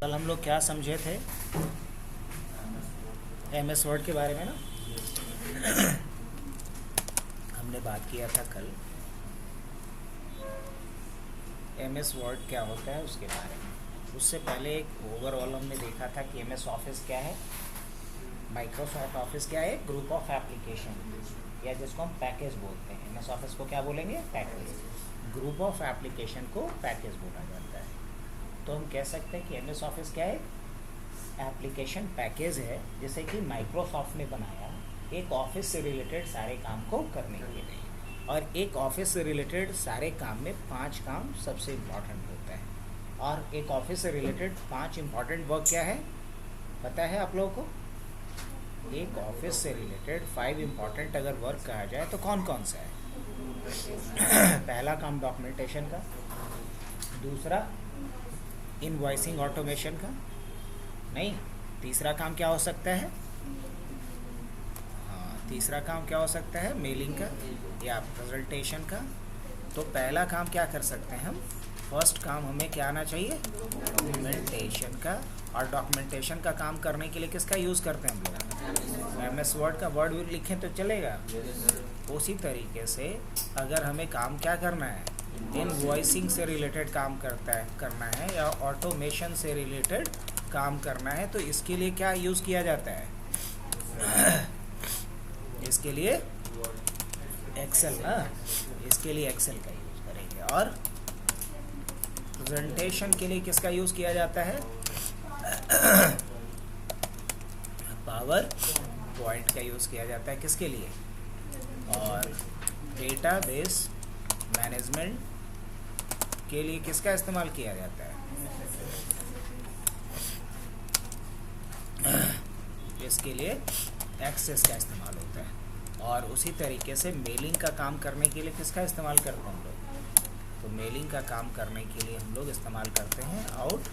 कल हम लोग क्या समझे थे MS वर्ड के बारे में ना। हमने बात किया था कल MS वर्ड क्या होता है उसके बारे में। उससे पहले एक ओवरऑल हमने देखा था कि MS ऑफिस क्या है, माइक्रोसॉफ्ट ऑफिस क्या है, ग्रुप ऑफ एप्लीकेशन या जिसको हम पैकेज बोलते हैं। MS ऑफिस को क्या बोलेंगे, पैकेज। ग्रुप ऑफ एप्लीकेशन को पैकेज बोला जाता है। तो हम कह सकते हैं कि MS ऑफिस क्या है, एप्लीकेशन पैकेज है जिसे कि माइक्रोसॉफ्ट ने बनाया एक ऑफिस से रिलेटेड सारे काम को करने के लिए। और एक ऑफिस से रिलेटेड सारे काम में 5 काम सबसे इम्पॉर्टेंट होता है। और एक ऑफिस से रिलेटेड 5 इम्पॉर्टेंट वर्क क्या है पता है आप लोगों को? एक ऑफिस से रिलेटेड 5 इम्पॉर्टेंट अगर वर्क कहा जाए तो कौन कौन सा है? पहला काम डॉक्यूमेंटेशन का, दूसरा इनवॉइसिंग ऑटोमेशन का, नहीं, तीसरा काम क्या हो सकता है? हाँ, तीसरा काम क्या हो सकता है? मेलिंग का या प्रेजेंटेशन का। तो पहला काम क्या कर सकते हैं हम? फर्स्ट काम हमें क्या आना चाहिए? डॉक्यूमेंटेशन का। और डॉक्यूमेंटेशन का काम करने के लिए किसका यूज़ करते हैं हम लोग? MS वर्ड का। वर्ड लिखें तो चलेगा। उसी तरीके से अगर हमें काम क्या करना है, इनवॉइसिंग से रिलेटेड काम करना है या ऑटोमेशन से रिलेटेड काम करना है, तो इसके लिए क्या यूज़ किया जाता है? इसके लिए एक्सेल ना, इसके लिए एक्सेल का यूज़ करेंगे। और प्रेजेंटेशन के लिए किसका यूज़ किया जाता है? पावर पॉइंट का यूज़ किया जाता है। किसके लिए? और डेटाबेस मैनेजमेंट के लिए किसका इस्तेमाल किया जाता है? इसके लिए एक्सेस का इस्तेमाल होता है। और उसी तरीके से मेलिंग का काम करने के लिए किसका इस्तेमाल करते हैं हम लोग? तो मेलिंग का काम करने के लिए हम लोग इस्तेमाल करते हैं आउट।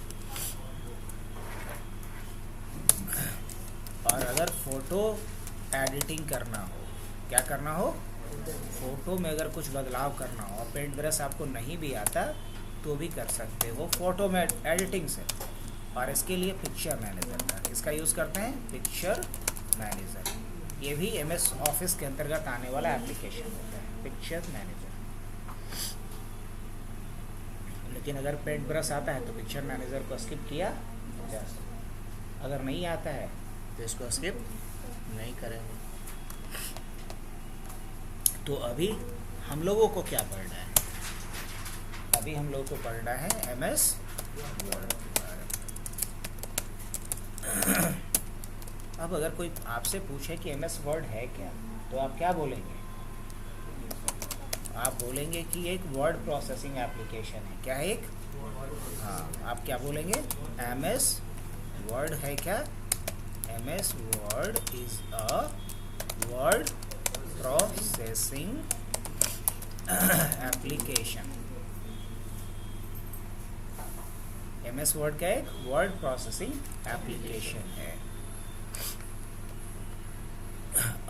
और अगर फ़ोटो एडिटिंग करना हो, क्या करना हो, फ़ोटो में अगर कुछ बदलाव करना हो और पेंट ब्रश आपको नहीं भी आता तो भी कर सकते हो फ़ोटो में एडिटिंग से। और इसके लिए पिक्चर मैनेजर का इसका यूज़ करते हैं, पिक्चर मैनेजर। ये भी MS ऑफिस के अंतर्गत आने वाला एप्लीकेशन होता है, पिक्चर मैनेजर। लेकिन अगर पेंट ब्रश आता है तो पिक्चर मैनेजर को स्किप किया जा सकता, अगर नहीं आता है तो इसको स्किप नहीं करेंगे। तो अभी हम लोगों को क्या पढ़ना है? अभी हम लोगों को पढ़ना है MS वर्ड। अब अगर कोई आपसे पूछे कि MS वर्ड है क्या, तो आप क्या बोलेंगे? आप बोलेंगे कि एक वर्ड प्रोसेसिंग एप्लीकेशन है। क्या है? एक, हाँ, आप क्या बोलेंगे? MS वर्ड है क्या? MS word is a word processing application. MS word का एक वर्ड प्रोसेसिंग एप्लीकेशन है।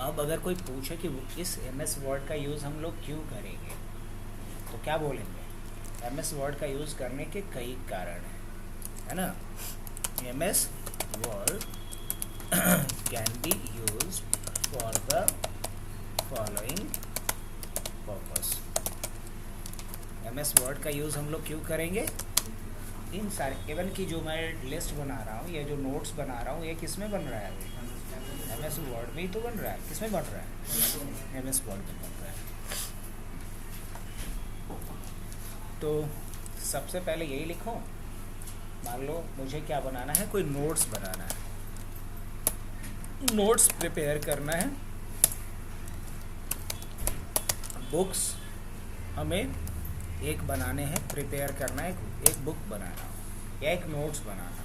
अब अगर कोई पूछे कि इस MS वर्ड का यूज़ हम लोग क्यों करेंगे, तो क्या बोलेंगे? MS वर्ड का यूज़ करने के कई कारण हैं, है ना। MS word can be used for the following purpose. MS word का यूज़ हम लोग क्यों करेंगे? इन सारे इवन की जो मैं लिस्ट बना रहा हूँ या जो नोट्स बना रहा हूँ, ये किस में बन रहा है? MS वर्ड में ही तो बन रहा है। किस में बन रहा है? MS वर्ड में बन रहा है। तो सबसे पहले यही लिखो। मान लो मुझे क्या बनाना है, कोई नोट्स बनाना है, नोट्स प्रिपेयर करना है। बुक्स हमें एक बनाने हैं, प्रिपेयर करना है, एक बुक बनाना हो या एक नोट्स बनाना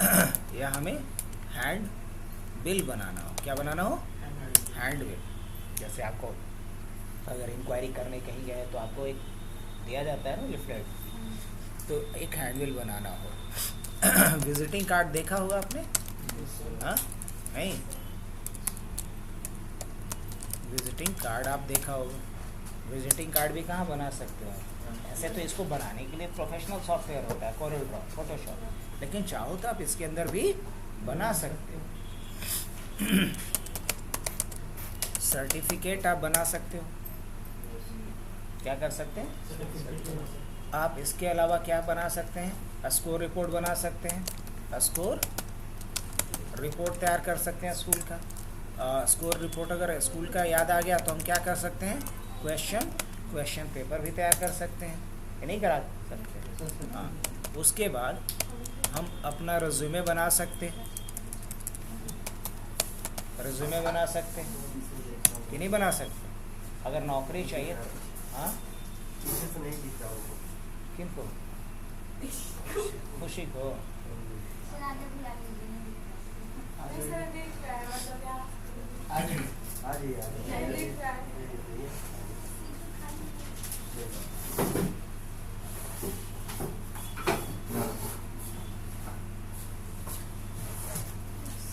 हो या हमें हैंड बिल बनाना हो। क्या बनाना हो? Hand bill. जैसे आपको अगर इंक्वायरी करने कहीं गए तो आपको एक दिया जाता है ना लिफलेट, तो एक हैंड बिल बनाना हो। विजिटिंग कार्ड देखा होगा आपने? हाँ, नहीं, विजिटिंग कार्ड आप देखा होगा। विजिटिंग कार्ड भी कहाँ बना सकते हो? ऐसे तो इसको बनाने के लिए प्रोफेशनल सॉफ्टवेयर होता है, कोरल ड्रॉ, फोटोशॉप, लेकिन चाहो तो आप इसके अंदर भी बना सकते हो। सर्टिफिकेट आप बना सकते हो। क्या कर सकते हैं आप? इसके अलावा क्या बना सकते हैं? स्कोर रिपोर्ट बना सकते हैं। स्कोर रिपोर्ट तैयार कर सकते हैं स्कूल का। स्कोर रिपोर्ट अगर स्कूल का याद आ गया तो हम क्या कर सकते हैं? क्वेश्चन पेपर भी तैयार कर सकते हैं, ये नहीं करा सकते? हाँ। उसके बाद हम अपना रिज्यूमे बना सकते हैं। रिज्यूमे बना सकते हैं कि नहीं बना सकते? अगर नौकरी चाहिए तो। हाँ, किनको? खुशी को।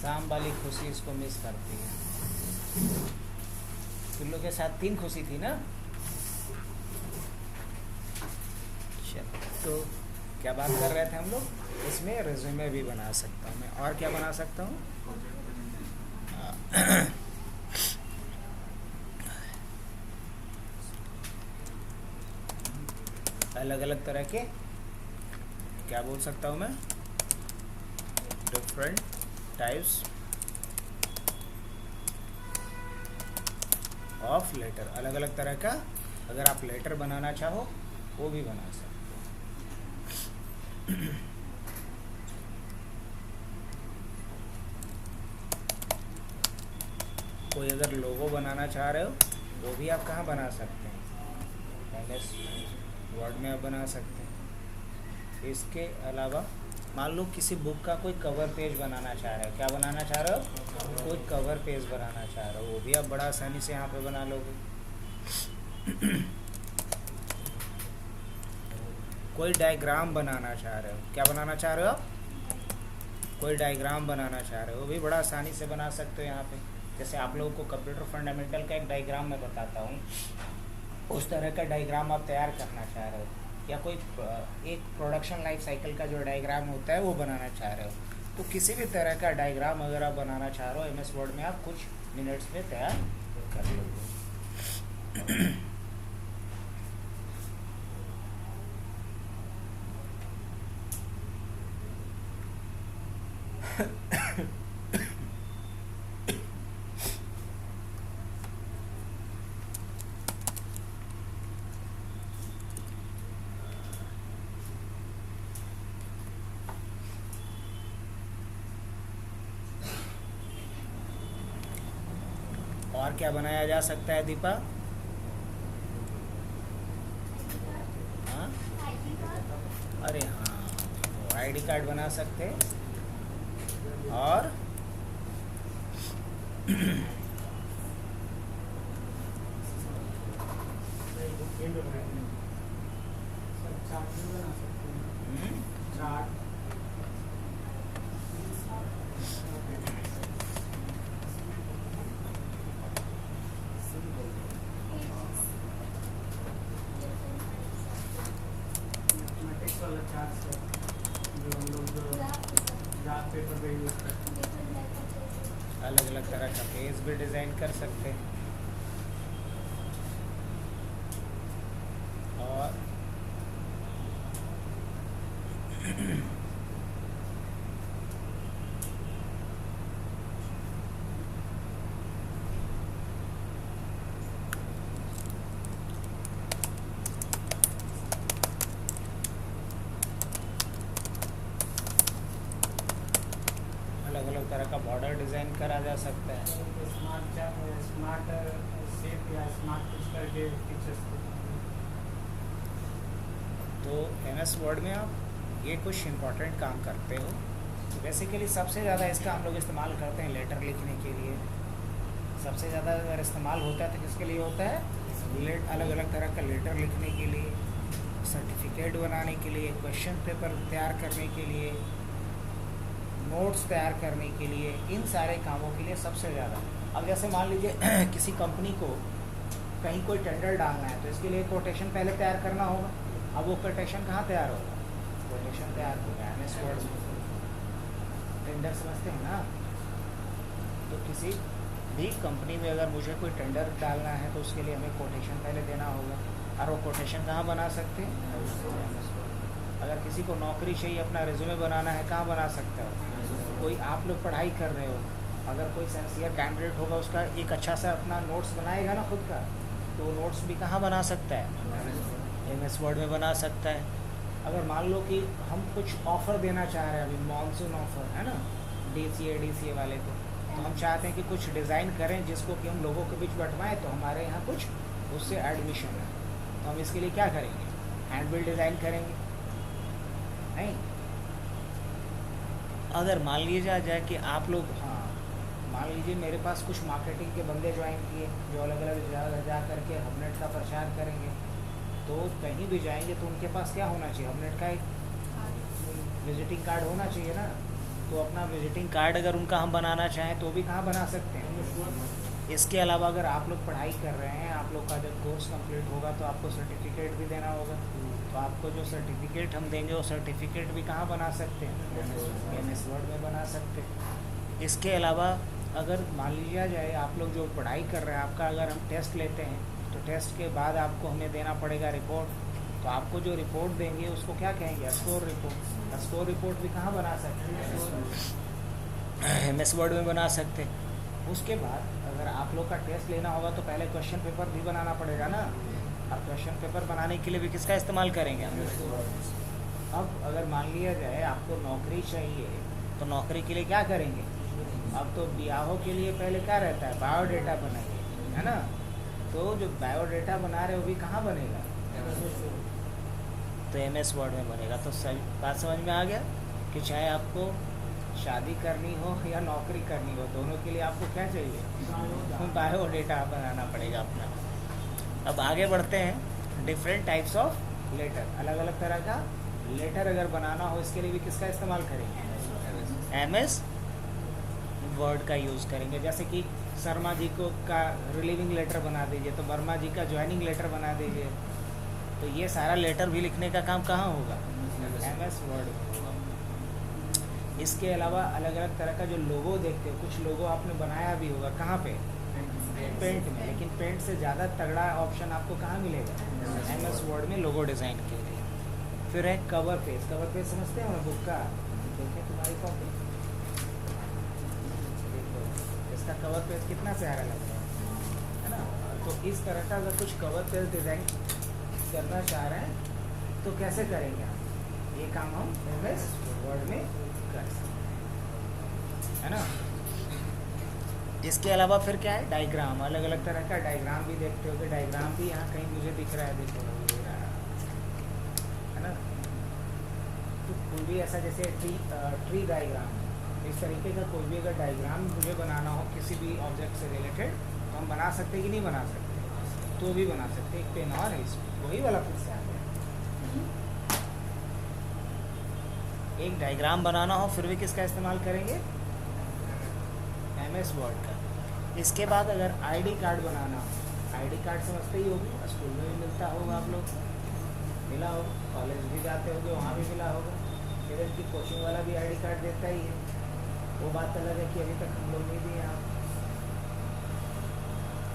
शाम वाली खुशी इसको मिस करती है। तुम लोग के साथ 3 खुशी थी ना? तो क्या बात कर रहे थे हम लोग? इसमें रिज्यूमे भी बना सकता हूँ मैं। और क्या बना सकता हूँ? अलग अलग तरह के, क्या बोल सकता हूँ मैं? Different types of letter. अलग अलग तरह का अगर आप लेटर बनाना चाहो वो भी बना सकते हो। कोई अगर लोगो बनाना चाह रहे हो वो भी आप कहाँ बना सकते हैं? MS वर्ड में आप बना सकते हैं। इसके अलावा मान लो किसी बुक का कोई कवर पेज बनाना चाह रहे हो। क्या बनाना चाह रहे हो? कोई कवर पेज बनाना चाह रहे हो, वो भी आप बड़ा आसानी से यहाँ पे बना लोगे। कोई डायग्राम बनाना चाह रहे हो। क्या बनाना चाह रहे हो आप? कोई डायग्राम बनाना चाह रहे हो, वो भी बड़ा आसानी से बना सकते हो यहाँ पे। जैसे आप लोगों को कंप्यूटर फंडामेंटल का एक डायग्राम मैं बताता हूँ, उस तरह का डायग्राम आप तैयार करना चाह रहे हो, या कोई एक प्रोडक्शन लाइफ साइकिल का जो डायग्राम होता है वो बनाना चाह रहे हो, तो किसी भी तरह का डायग्राम अगर आप बनाना चाह रहे हो MS वर्ड में आप कुछ मिनट्स में तैयार कर लोगे। और क्या बनाया जा सकता है दीपा? हाँ, अरे हाँ, ID कार्ड बना सकते हैं। और अलग अलग तरह का पेज भी डिज़ाइन कर सकते हैं। और अलग अलग तरह का बॉर्डर डिज़ाइन करा जा सकता है। स्मार्ट शेप या स्मार्ट कुछ करके पिक्चर्स। तो MS वर्ड में आप ये कुछ इम्पोर्टेंट काम करते हो। तो बेसिकली सबसे ज़्यादा इसका हम लोग इस्तेमाल करते हैं लेटर लिखने के लिए। सबसे ज़्यादा अगर इस्तेमाल होता है तो किसके लिए होता है? अलग अलग तरह का लेटर लिखने के लिए, सर्टिफिकेट बनाने के लिए, क्वेश्चन पेपर तैयार करने के लिए, नोट्स तैयार करने के लिए, इन सारे कामों के लिए सबसे ज़्यादा। अब जैसे मान लीजिए किसी कंपनी को कहीं कोई टेंडर डालना है तो इसके लिए कोटेशन पहले तैयार करना होगा। अब वो कोटेशन कहाँ तैयार होगा? कोटेशन तैयार होगा MS वर्ड में। टेंडर समझते हैं ना? तो किसी भी कंपनी में अगर मुझे कोई टेंडर डालना है तो उसके लिए हमें कोटेशन पहले देना होगा, और वो कोटेशन कहाँ बना सकते हैं? MS word. अगर किसी को नौकरी चाहिए, अपना रिज्यूमे बनाना है, कहाँ बना सकते हो? कोई आप लोग पढ़ाई कर रहे हो, अगर कोई सिंसियर कैंडिडेट होगा, उसका एक अच्छा सा अपना नोट्स बनाएगा ना खुद का, तो वो नोट्स भी कहाँ बना सकता है? MS वर्ड में बना सकता है। अगर मान लो कि हम कुछ ऑफ़र देना चाह रहे हैं, अभी मानसून ऑफ़र है ना, DCA वाले को, तो हम चाहते हैं कि कुछ डिज़ाइन करें जिसको कि हम लोगों के बीच बंटवाएं, तो हमारे यहाँ कुछ उससे एडमिशन है, तो हम इसके लिए क्या करेंगे? हैंड बिल्ड डिज़ाइन करेंगे नहीं? अगर मान लीजिए जाए कि आप लोग, हाँ मान लीजिए मेरे पास कुछ मार्केटिंग के बंदे ज्वाइन किए जो अलग अलग जगह जा करके हमनेट का प्रचार करेंगे, तो कहीं भी जाएंगे तो उनके पास क्या होना चाहिए? हमनेट का एक विजिटिंग कार्ड होना चाहिए ना। तो अपना विजिटिंग कार्ड अगर उनका हम बनाना चाहें तो भी कहाँ बना सकते हैं? इसके अलावा अगर आप लोग पढ़ाई कर रहे हैं, आप लोग का जब कोर्स कंप्लीट होगा तो आपको सर्टिफिकेट भी देना होगा, तो आपको जो सर्टिफिकेट हम देंगे वो सर्टिफिकेट भी कहाँ बना सकते हैं? MS वर्ड में बना सकते हैं। इसके अलावा अगर मान लिया जाए आप लोग जो पढ़ाई कर रहे हैं, आपका अगर हम टेस्ट लेते हैं तो टेस्ट के बाद आपको हमें देना पड़ेगा रिपोर्ट, तो आपको जो रिपोर्ट देंगे उसको क्या कहेंगे? Score report. स्कोर रिपोर्ट भी कहाँ बना सकते हैं? MS वर्ड में बना सकते हैं। उसके बाद अगर आप लोग का टेस्ट लेना होगा तो पहले क्वेश्चन पेपर भी बनाना पड़ेगा ना, और क्वेश्चन पेपर बनाने के लिए भी किसका इस्तेमाल करेंगे हम? अब अगर मान लिया जाए आपको नौकरी चाहिए, तो नौकरी के लिए क्या करेंगे? अब तो ब्याहों के लिए पहले क्या रहता है? बायोडेटा बनाइए, है ना? तो जो बायोडेटा बना रहे हो भी कहाँ बनेगा? तो MS वर्ड में बनेगा। तो सही बात समझ में आ गया कि चाहे आपको शादी करनी हो या नौकरी करनी हो, दोनों के लिए आपको क्या चाहिए? बायोडेटा बनाना पड़ेगा अपना। अब आगे बढ़ते हैं। डिफरेंट टाइप्स ऑफ लेटर, अलग अलग तरह का लेटर अगर बनाना हो, इसके लिए भी किसका इस्तेमाल करेंगे? MS वर्ड का यूज़ करेंगे। जैसे कि शर्मा जी को का रिलीविंग लेटर बना दीजिए, तो वर्मा जी का ज्वाइनिंग लेटर बना दीजिए, तो ये सारा लेटर भी लिखने का काम कहाँ होगा? MS वर्ड में। इसके अलावा अलग अलग तरह का जो लोगो देखते हो, कुछ लोगो आपने बनाया भी होगा, कहाँ पे? पेंट में। लेकिन पेंट से ज़्यादा तगड़ा ऑप्शन आपको कहाँ मिलेगा? MS वर्ड में लोगो डिज़ाइन के लिए। फिर है कवर पेज। कवर पेज समझते हो ना बुक का? देखें तुम्हारी कॉपी, देखो इसका कवर पेज कितना प्यारा लग रहा है ना? तो इस तरह का अगर कुछ कवर पेज डिज़ाइन करना चाह रहे हैं तो कैसे करेंगे हम? ये काम हम MS वर्ड में कर सकते हैं, है ना? इसके अलावा फिर क्या है? डायग्राम। अलग अलग तरह का डायग्राम भी देखते हो, कि डायग्राम भी यहाँ कहीं मुझे दिख रहा है, देखो ये रहा, है ना? तो कोई भी ऐसा जैसे ट्री डायग्राम, इस तरीके का कोई भी अगर डायग्राम मुझे बनाना हो किसी भी ऑब्जेक्ट से रिलेटेड, तो हम बना सकते कि नहीं बना सकते? तो भी बना सकते। एक पेन और है इसमें, वही वाला फिर से आ गया। एक डायग्राम बनाना हो फिर भी किसका इस्तेमाल करेंगे? MS वर्ड का। इसके बाद अगर ID कार्ड बनाना हो, ID कार्ड समझते ही होगी, स्कूल में भी मिलता होगा, आप लोग मिला हो, कॉलेज भी जाते होंगे वहाँ भी मिला होगा, इधर की कोचिंग वाला भी ID कार्ड देता ही है। वो बात अलग है कि अभी तक हम लोग नहीं दिए यहाँ।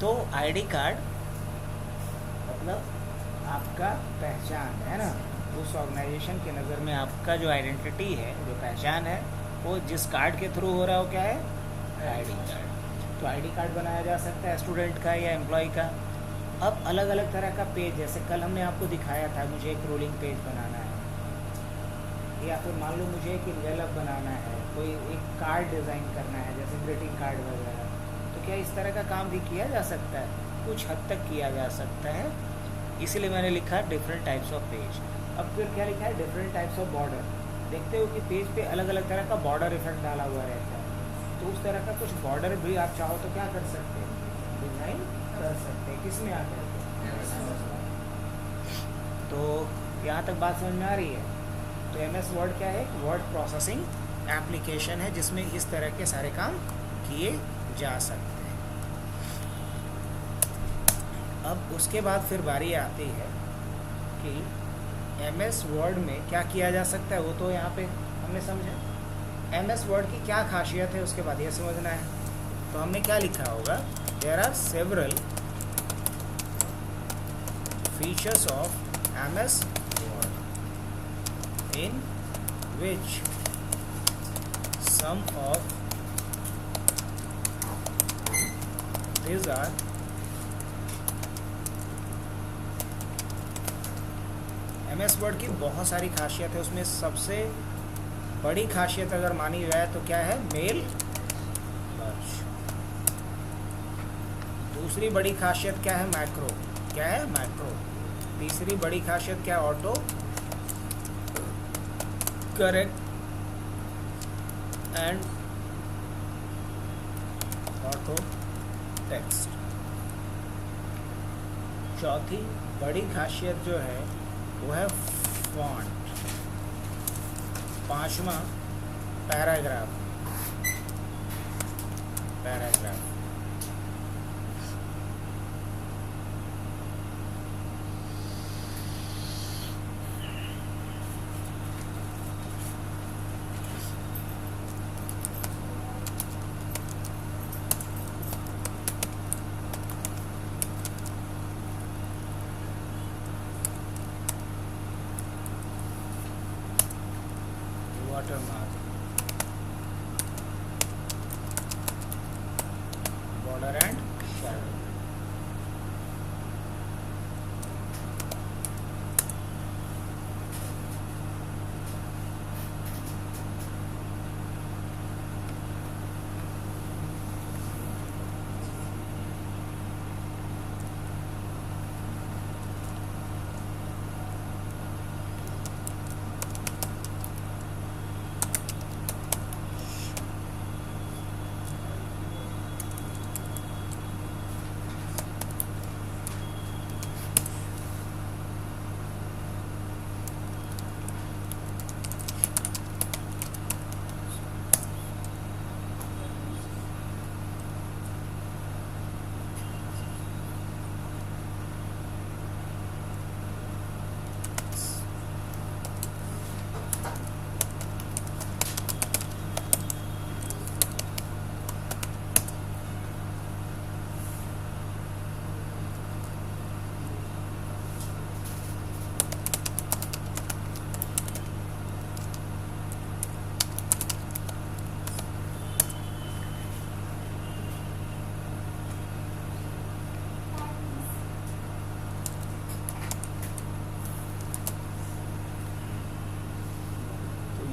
तो ID कार्ड मतलब आपका पहचान है ना, उस ऑर्गेनाइजेशन के नज़र में आपका जो आइडेंटिटी है, जो पहचान है, वो जिस कार्ड के थ्रू हो रहा हो, क्या है? ID card. तो ID कार्ड बनाया जा सकता है स्टूडेंट का या एम्प्लॉय का। अब अलग अलग तरह का पेज, जैसे कल हमने आपको दिखाया था, मुझे एक रोलिंग पेज बनाना है, या फिर मान लो मुझे एक इन्वेलप बनाना है, कोई एक कार्ड डिज़ाइन करना है जैसे ग्रीटिंग कार्ड वगैरह, तो क्या इस तरह का काम भी किया जा सकता है? कुछ हद तक किया जा सकता है, इसीलिए मैंने लिखा डिफरेंट टाइप्स ऑफ पेज। अब फिर क्या लिखा है? Different types of border. देखते हो कि पेज पे अलग अलग तरह का बॉर्डर इफेक्ट डाला हुआ रहता है, तो उस तरह का कुछ बॉर्डर भी आप चाहो तो क्या कर सकते हैं? डिज़ाइन कर सकते हैं। किस में आते हैं? तो यहाँ तक बात समझ में आ रही है? तो MS वर्ड क्या है? वर्ड प्रोसेसिंग एप्लीकेशन है जिसमें इस तरह के सारे काम किए जा सकते हैं। अब उसके बाद फिर बारी आती है कि MS वर्ड में क्या किया जा सकता है वो तो यहाँ पे हमने समझा। MS वर्ड की क्या खासियत है उसके बाद ये समझना है। तो हमने क्या लिखा होगा, there are several features of MS Word in which some of these are MS Word की बहुत सारी खासियत है, उसमें सबसे बड़ी खासियत अगर मानी जाए तो क्या है, मेल मर्ज। दूसरी बड़ी खासियत क्या है, मैक्रो। क्या है, मैक्रो। तीसरी बड़ी खासियत क्या है, auto correct and auto text. चौथी बड़ी खासियत जो है वो है फॉन्ट। पांचवा paragraph. watermark, border and shadow.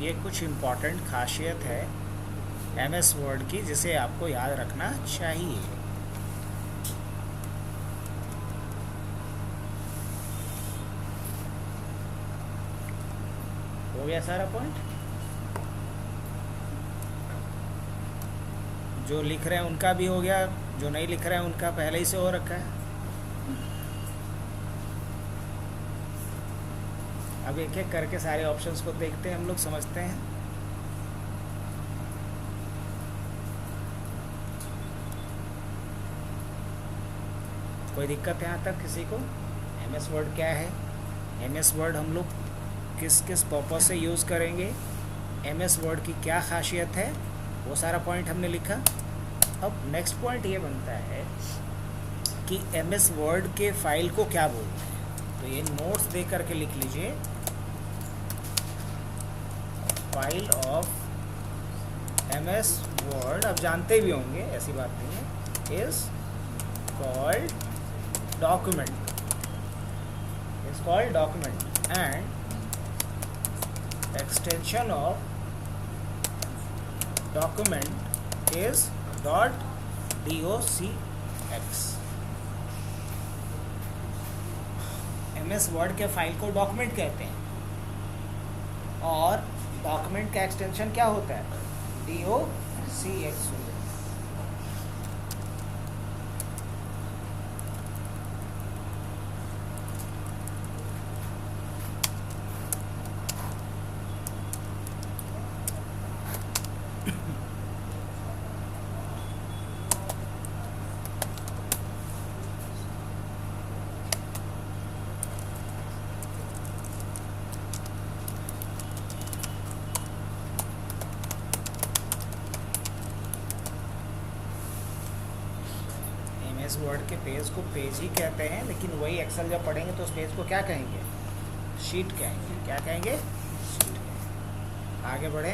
ये कुछ इम्पॉर्टेंट खासियत है MS वर्ड की जिसे आपको याद रखना चाहिए। हो गया सारा पॉइंट। जो लिख रहे हैं उनका भी हो गया, जो नहीं लिख रहे हैं उनका पहले ही से हो रखा है। अब एक एक करके सारे ऑप्शंस को देखते हैं, हम लोग समझते हैं। कोई दिक्कत है यहाँ तक किसी को? MS वर्ड क्या है, MS वर्ड हम लोग किस किस पर्पस से यूज़ करेंगे, MS वर्ड की क्या खासियत है, वो सारा पॉइंट हमने लिखा। अब नेक्स्ट पॉइंट ये बनता है कि MS वर्ड के फाइल को क्या बोलते हैं। तो ये नोट्स दे करके लिख लीजिए, फाइल ऑफ MS वर्ड, अब जानते भी होंगे ऐसी बात नहीं है, is called document, and extension of document is .docx। MS word के फाइल को डॉक्यूमेंट कहते हैं और डॉक्यूमेंट का एक्सटेंशन क्या होता है, .docx। एमएस वर्ड के पेज को पेज ही कहते हैं, लेकिन वही एक्सेल जब पढ़ेंगे तो उस पेज को क्या कहेंगे? शीट कहेंगे। क्या कहेंगे? शीट कहेंगे। आगे बढ़े।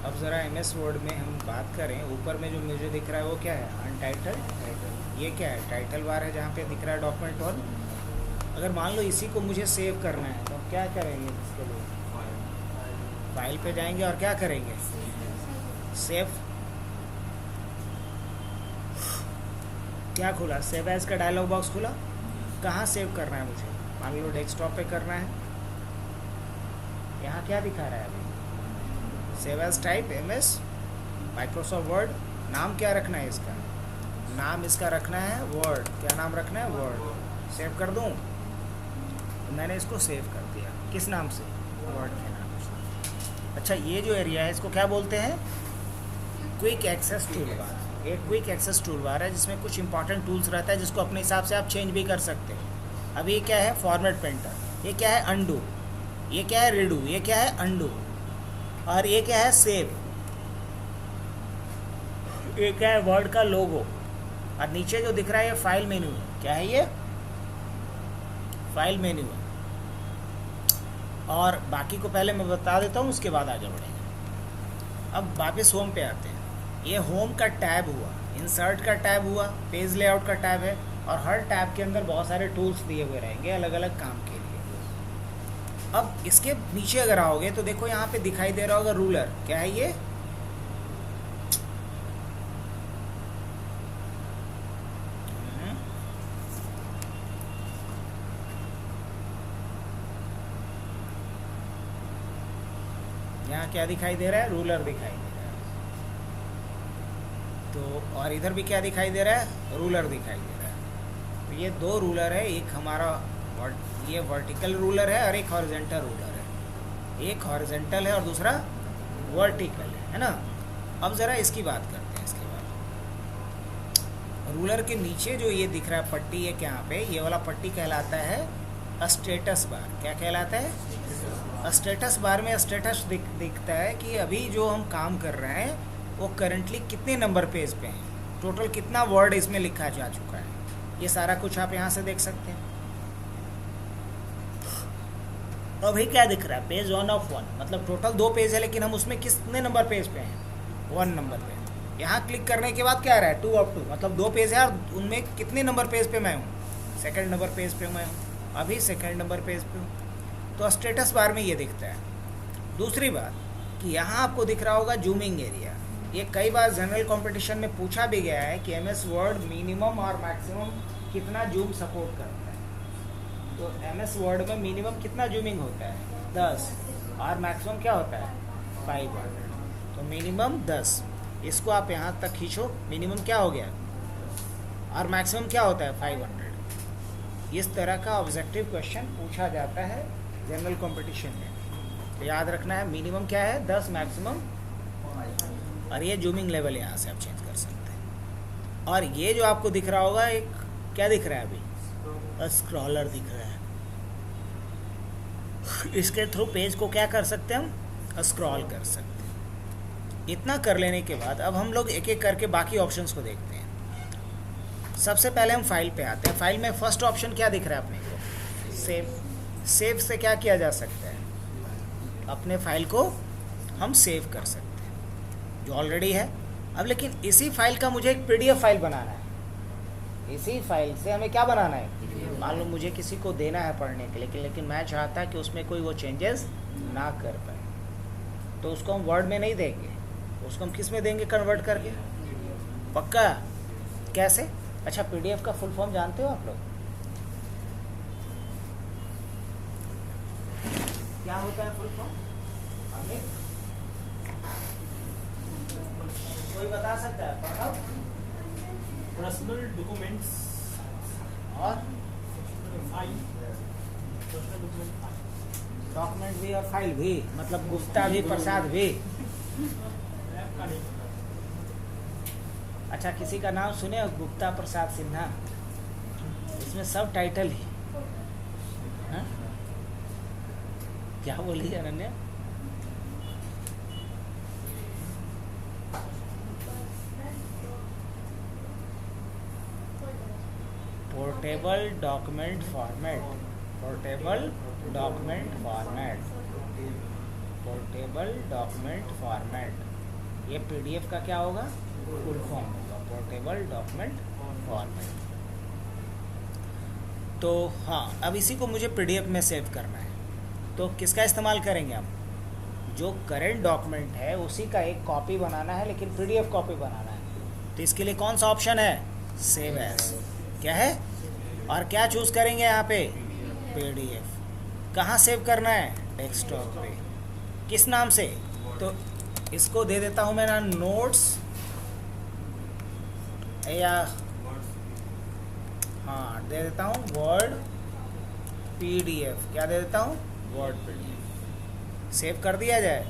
अब ज़रा एमएस वर्ड में हम बात करें, ऊपर में जो मुझे दिख रहा है वो क्या है? अनटाइटल्ड। ये क्या है? टाइटल बार है जहाँ पे दिख रहा है डॉक्यूमेंट वन। अगर मान लो इसी को मुझे सेव करना है तो हम क्या करेंगे? इसके लिए फाइल पे जाएंगे और क्या करेंगे? सेव। क्या खुला? सेव एज का डायलॉग बॉक्स खुला। कहाँ सेव करना है मुझे? मान लो डेस्कटॉप पे करना है। यहाँ क्या दिखा रहा है अभी? Save as type MS Microsoft Word. नाम क्या रखना है इसका? नाम इसका रखना है वर्ड। क्या नाम रखना है? वर्ड। सेव कर दूँ? मैंने इसको सेव कर दिया। किस नाम से? वर्ड के नाम से। अच्छा, ये जो एरिया है इसको क्या बोलते हैं? Quick access tool bar. एक क्विक एक्सेस टूल बार है जिसमें कुछ इंपॉर्टेंट टूल्स रहता है जिसको अपने हिसाब से आप चेंज भी कर सकते हैं। अब ये क्या है? Format painter. ये क्या है? अनडू। ये क्या है? रिडू। ये क्या है? अनडू। और ये क्या है? सेव। ये क्या है? वर्ड का लोगो। और नीचे जो दिख रहा है ये फाइल मेन्यू है। क्या है ये? फाइल मेन्यू है। और बाकी को पहले मैं बता देता हूँ, उसके बाद आगे बढ़ेंगे। अब वापस होम पे आते हैं। ये होम का टैब हुआ, इंसर्ट का टैब हुआ, पेज लेआउट का टैब है, और हर टैब के अंदर बहुत सारे टूल्स दिए हुए रहेंगे अलग अलग काम के लिए। अब इसके नीचे अगर आओगे तो देखो यहाँ पे दिखाई दे रहा होगा रूलर। क्या है ये? यहाँ क्या दिखाई दे रहा है? रूलर दिखाई दे रहा है। तो और इधर भी क्या दिखाई दे रहा है? रूलर दिखाई दे रहा है। तो ये दो रूलर है, एक हमारा ये वर्टिकल रूलर है और एक हॉरिजॉन्टल रूलर है। एक हॉरिजॉन्टल है और दूसरा वर्टिकल है ना। अब ज़रा इसकी बात करते हैं। इसके बाद रूलर के नीचे जो ये दिख रहा है पट्टी, ये क्या पे? ये वाला पट्टी कहलाता है स्टेटस बार। क्या कहलाता है? स्टेटस बार में स्टेटस दिखता है कि अभी जो हम काम कर रहे हैं वो करंटली कितने नंबर पेज पे हैं, टोटल कितना वर्ड इसमें लिखा जा चुका है। ये सारा कुछ आप यहाँ से देख सकते हैं। अभी क्या दिख रहा है? पेज 1 ऑफ 1, मतलब टोटल 2 पेज है लेकिन हम उसमें कितने नंबर पेज पे हैं? 1 नंबर पे। यहाँ क्लिक करने के बाद क्या आ रहा है? 2 ऑफ 2, मतलब 2 पेज है और उनमें कितने नंबर पेज पे मैं हूँ? सेकंड नंबर पेज पे मैं हूँ। अभी सेकंड नंबर पेज पे हूँ। तो स्टेटस बार में ये दिखता है। दूसरी बात कि यहाँ आपको दिख रहा होगा जूमिंग एरिया। ये कई बार जनरल कंपटीशन में पूछा भी गया है कि एमएस वर्ड मिनिमम और मैक्सिमम कितना जूम सपोर्ट करता है। तो एमएस वर्ड में मिनिमम कितना जूमिंग होता है? 10, और मैक्सिमम क्या होता है? 500। तो मिनिमम 10, इसको आप यहाँ तक खींचो। मिनिमम क्या हो गया और मैक्सिमम क्या होता है? 500। इस तरह का ऑब्जेक्टिव क्वेश्चन पूछा जाता है जनरल कंपटीशन में। तो याद रखना है मिनिमम क्या है? 10, मैक्सिमम, और ये जूमिंग लेवल यहाँ से आप चेंज कर सकते हैं। और ये जो आपको दिख रहा होगा, एक क्या दिख रहा है अभी? स्क्रॉलर दिख रहा है। इसके थ्रू पेज को क्या कर सकते हैं? हम स्क्रॉल कर सकते हैं। इतना कर लेने के बाद अब हम लोग एक एक करके बाकी ऑप्शंस को देखते हैं। सबसे पहले हम फाइल पे आते हैं। फाइल में फर्स्ट ऑप्शन क्या दिख रहा है अपने को? सेव। सेव से क्या किया जा सकता है? अपने फाइल को हम सेव कर सकते हैं जो ऑलरेडी है। अब लेकिन इसी फाइल का मुझे एक पीडीएफ फाइल बनाना है। इसी फाइल से हमें क्या बनाना है? मान लो मुझे किसी को देना है पढ़ने के लिए, लेकिन मैं चाहता कि उसमें कोई वो चेंजेस ना कर पाए, तो उसको हम वर्ड में नहीं देंगे, उसको हम किस में देंगे? कन्वर्ट करके। पक्का? कैसे? अच्छा, पीडीएफ का फुल फॉर्म जानते हो आप लोग? क्या होता है फुल फॉर्म? हमें कोई बता सकता है? पढ़ाओ। पर्सनल डॉक्यूमेंट्स और file, personal document file, document भी और फाइल भी, मतलब गुप्ता भी प्रसाद भी। अच्छा, किसी का नाम सुने हो? गुप्ता प्रसाद सिन्हा। इसमें सब टाइटल ही। हाँ? क्या बोली Ananya? Portable document format, portable document format, portable document format, ये पीडीएफ का क्या होगा, फुल फॉर्म होगा, पोर्टेबल डॉक्यूमेंट फॉर्मेट। तो हाँ, अब इसी को मुझे पीडीएफ में सेव करना है, तो किसका इस्तेमाल करेंगे हम, जो करेंट डॉक्यूमेंट है उसी का एक कॉपी बनाना है, लेकिन पीडीएफ कॉपी बनाना है। तो इसके लिए कौन सा ऑप्शन है, सेव एज, क्या है, और क्या चूज़ करेंगे यहाँ पे, पीडीएफ। कहाँ सेव करना है, डेस्कटॉप पे, किस नाम से, तो इसको दे देता हूँ मैं ना नोट्स, या हाँ दे देता हूँ वर्ड पीडीएफ, क्या दे देता हूँ, वर्ड पीडीएफ। सेव कर दिया जाए,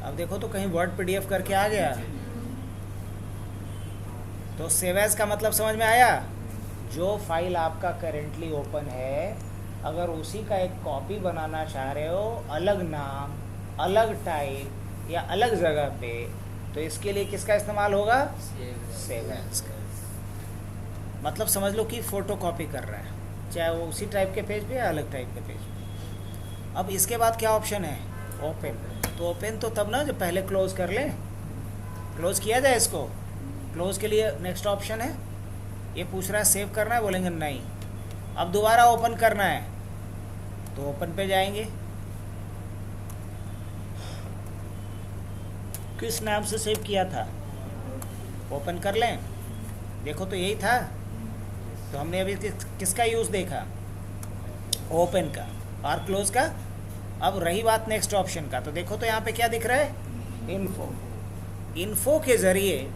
अब देखो तो कहीं वर्ड पीडीएफ करके आ गया, तो सेव एज का मतलब समझ में आया, जो फाइल आपका करेंटली ओपन है अगर उसी का एक कॉपी बनाना चाह रहे हो, अलग नाम, अलग टाइप या अलग जगह पे, तो इसके लिए किसका इस्तेमाल होगा, सेव एज का। मतलब समझ लो कि फोटो कॉपी कर रहा है, चाहे वो उसी टाइप के पेज पे या अलग टाइप के पेज पे। अब इसके बाद क्या ऑप्शन है, ओपन। तो ओपन तो तब ना जब पहले क्लोज कर लें, क्लोज किया जाए इसको। क्लोज के लिए नेक्स्ट ऑप्शन है, ये पूछ रहा है सेव करना है, बोलेंगे नहीं। अब दोबारा ओपन करना है तो ओपन पे जाएंगे, किस नाम से सेव किया था, ओपन कर लें, देखो तो यही था। तो हमने अभी किसका यूज़ देखा, ओपन का और क्लोज का। अब रही बात नेक्स्ट ऑप्शन का, तो देखो तो यहाँ पे क्या दिख रहा है, इन्फो। इन्फो के ज़रिए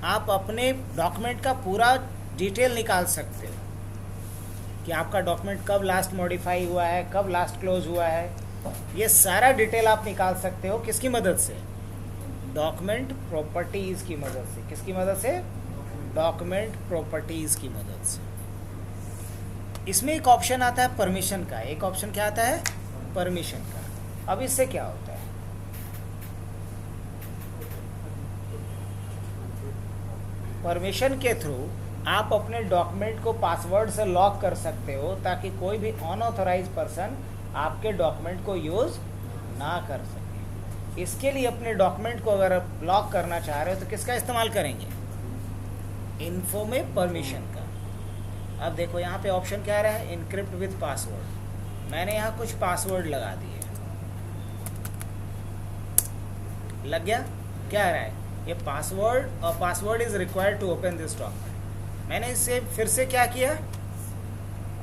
आप अपने डॉक्यूमेंट का पूरा डिटेल निकाल सकते हो कि आपका डॉक्यूमेंट कब लास्ट मॉडिफाई हुआ है, कब लास्ट क्लोज हुआ है, ये सारा डिटेल आप निकाल सकते हो। किसकी मदद से, डॉक्यूमेंट प्रॉपर्टीज़ की मदद से। किसकी मदद से, डॉक्यूमेंट प्रॉपर्टीज़ की मदद से। इसमें एक ऑप्शन आता है परमिशन का, एक ऑप्शन क्या आता है, परमिशन का। अब इससे क्या होता है, परमिशन के थ्रू आप अपने डॉक्यूमेंट को पासवर्ड से लॉक कर सकते हो, ताकि कोई भी अनऑथराइज पर्सन आपके डॉक्यूमेंट को यूज़ ना कर सके। इसके लिए अपने डॉक्यूमेंट को अगर आप लॉक करना चाह रहे हो तो किसका इस्तेमाल करेंगे, इन्फो में परमिशन का। अब देखो यहाँ पे ऑप्शन क्या रहा है, इनक्रिप्ट विथ पासवर्ड। मैंने यहाँ कुछ पासवर्ड लगा दिए, लग गया, क्या रहा है ये पासवर्ड, और password is required to open this document. मैंने इससे फिर से क्या किया,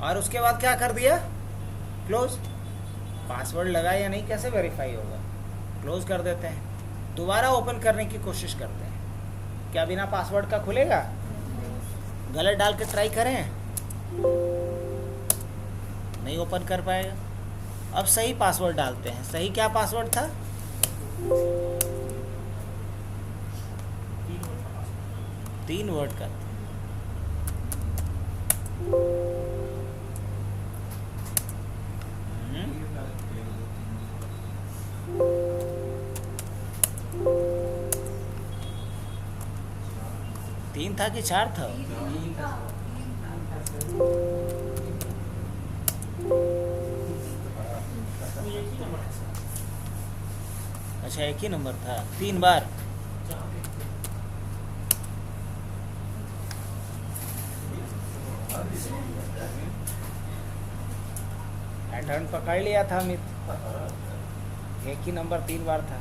और उसके बाद क्या कर दिया, क्लोज। पासवर्ड लगा या नहीं कैसे वेरीफाई होगा, क्लोज कर देते हैं। दोबारा ओपन करने की कोशिश करते हैं, क्या बिना पासवर्ड का खुलेगा, गलत डाल के ट्राई करें, नहीं ओपन कर पाएगा। अब सही पासवर्ड डालते हैं, सही क्या पासवर्ड था, 3 वर्ड का। तीन था कि 4 था, अच्छा एक ही नंबर था, 3 बार। पैटर्न पकड़ लिया था अमित, एक ही नंबर 3 बार था।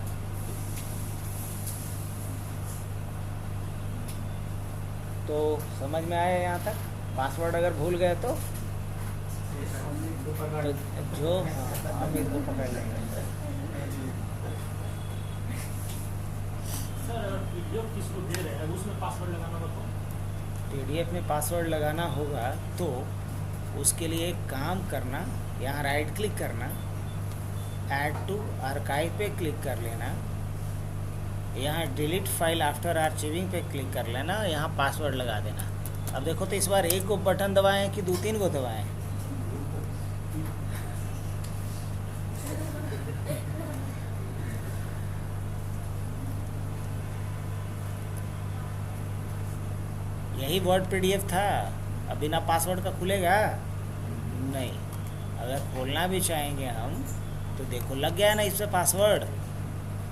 तो समझ में आया यहाँ तक। पासवर्ड अगर भूल गए तो जो अमित को पकड़ लेंगे। किसको दे रहे हैं उसमें पासवर्ड लगाना बताओ। पीडीएफ में पासवर्ड लगाना होगा तो उसके लिए एक काम करना, यहाँ राइट क्लिक करना, ऐड टू आर्काइव पे क्लिक कर लेना, यहाँ डिलीट फाइल आफ्टर आर्चिविंग पे क्लिक कर लेना, यहाँ पासवर्ड लगा देना। अब देखो तो इस बार एक को बटन दबाएं कि 2-3 को दबाएं, यही वर्ड पीडीएफ था, अब बिना पासवर्ड का खुलेगा नहीं। अगर खोलना भी चाहेंगे हम तो देखो लग गया ना इस पर पासवर्ड।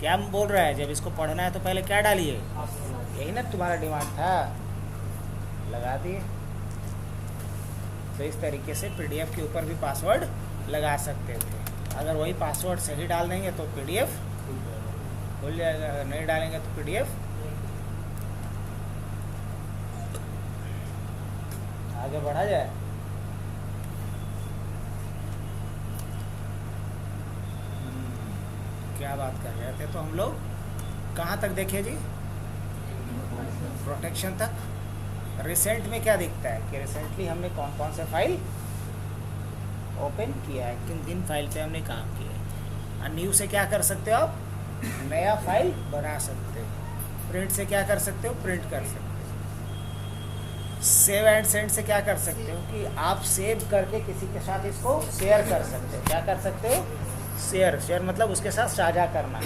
क्या बोल रहा है, जब इसको पढ़ना है तो पहले क्या डालिए, यही ना तुम्हारा डिमांड था, लगा दिए। तो इस तरीके से पीडीएफ के ऊपर भी पासवर्ड लगा सकते थे। अगर वही पासवर्ड सही डाल देंगे तो पीडीएफ खुल जाएगा, अगर नहीं डालेंगे तो पीडीएफ आगे बढ़ा जाए। क्या बात कर रहे थे तो हम लोग, कहाँ तक देखे जी, प्रोटेक्शन तक। रिसेंट में क्या दिखता है कि रिसेंटली हमने कौन कौन से फाइल ओपन किया है, किन किन फाइल पे हमने काम किया है। और न्यू से क्या कर सकते हो आप, नया फाइल बना सकते हो। प्रिंट से क्या कर सकते हो, प्रिंट कर सकते हो। सेव एंड सेंड से क्या कर सकते हो कि आप सेव करके किसी के साथ इसको शेयर कर सकते हो। क्या कर सकते हो, शेयर। शेयर मतलब उसके साथ साझा करना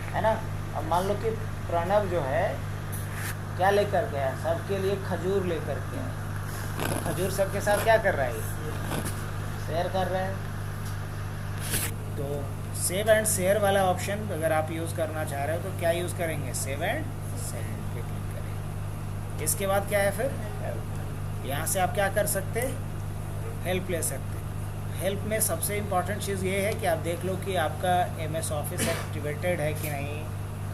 है ना। अब मान लो कि प्रणव जो है क्या लेकर गया, सबके लिए खजूर लेकर के आया, तो खजूर सबके साथ क्या कर रहा है, शेयर कर रहा है। तो सेव एंड शेयर वाला ऑप्शन अगर आप यूज़ करना चाह रहे हो तो क्या यूज़ करेंगे, सेव एंड सेंड पे क्लिक करेंगे। इसके बाद क्या है फिर हेल्प, यहाँ से आप क्या कर सकते, हेल्प ले सकते। हेल्प में सबसे इम्पॉर्टेंट चीज़ ये है कि आप देख लो कि आपका MS ऑफिस एक्टिवेटेड है कि नहीं,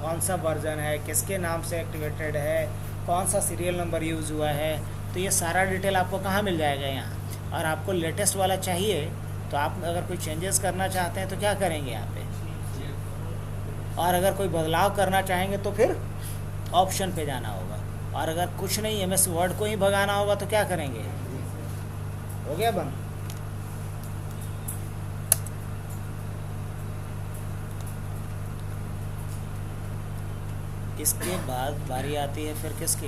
कौन सा वर्जन है, किसके नाम से एक्टिवेटेड है, कौन सा सीरियल नंबर यूज़ हुआ है। तो ये सारा डिटेल आपको कहाँ मिल जाएगा यहाँ। और आपको लेटेस्ट वाला चाहिए तो आप अगर कोई चेंजेस करना चाहते हैं तो क्या करेंगे यहाँ पे, और अगर कोई बदलाव करना चाहेंगे तो फिर ऑप्शन पे जाना होगा। और अगर कुछ नहीं MS वर्ड को ही भगाना होगा तो क्या करेंगे, हो गया बंद। इसके बाद बारी आती है फिर किसकी,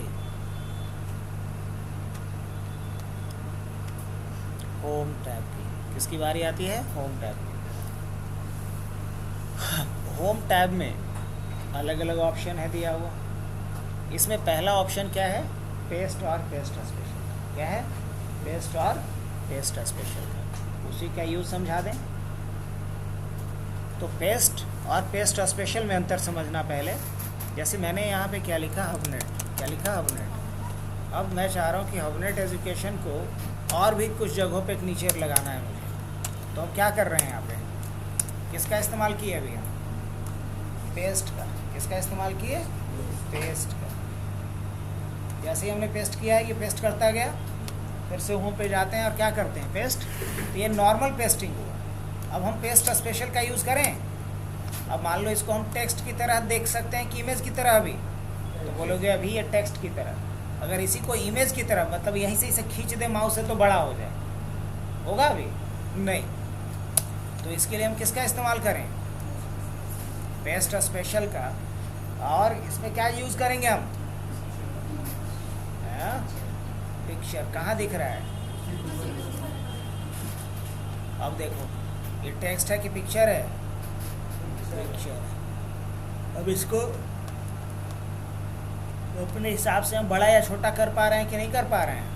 होम टैब की। किसकी बारी आती है, होम टैब की। होम टैब में अलग अलग ऑप्शन है दिया हुआ। इसमें पहला ऑप्शन क्या है, पेस्ट और पेस्ट स्पेशल। क्या है, पेस्ट और पेस्ट स्पेशल का, उसी का यूज़ समझा दें। तो पेस्ट और पेस्ट स्पेशल में अंतर समझना पहले। जैसे मैंने यहाँ पे क्या लिखा, हबनेट। क्या लिखा, हबनेट। अब मैं चाह रहा हूँ कि हबनेट एजुकेशन को और भी कुछ जगहों पे नीचे लगाना है मुझे। तो हम क्या कर रहे हैं यहाँ पे, किसका इस्तेमाल किए अभी हम, पेस्ट का। किसका इस्तेमाल किए, पेस्ट का। जैसे ही हमने पेस्ट किया है ये पेस्ट करता गया, फिर से होम पे जाते हैं और क्या करते हैं, पेस्ट। तो ये नॉर्मल पेस्टिंग हुआ। अब हम पेस्ट स्पेशल का यूज़ करें। अब मान लो इसको हम टेक्स्ट की तरह देख सकते हैं कि इमेज की तरह भी, तो बोलोगे अभी ये टेक्स्ट की तरह। अगर इसी को इमेज की तरह मतलब यहीं से इसे खींच दे माउस से तो बड़ा हो जाए, होगा अभी नहीं। तो इसके लिए हम किसका इस्तेमाल करें, पेस्ट स्पेशल का। और इसमें क्या यूज़ करेंगे हम, पिक्चर। कहाँ दिख रहा है, अब देखो ये टेक्स्ट है कि पिक्चर है, पिक्चर। अब इसको अपने हिसाब से हम बड़ा या छोटा कर पा रहे हैं कि नहीं कर पा रहे हैं।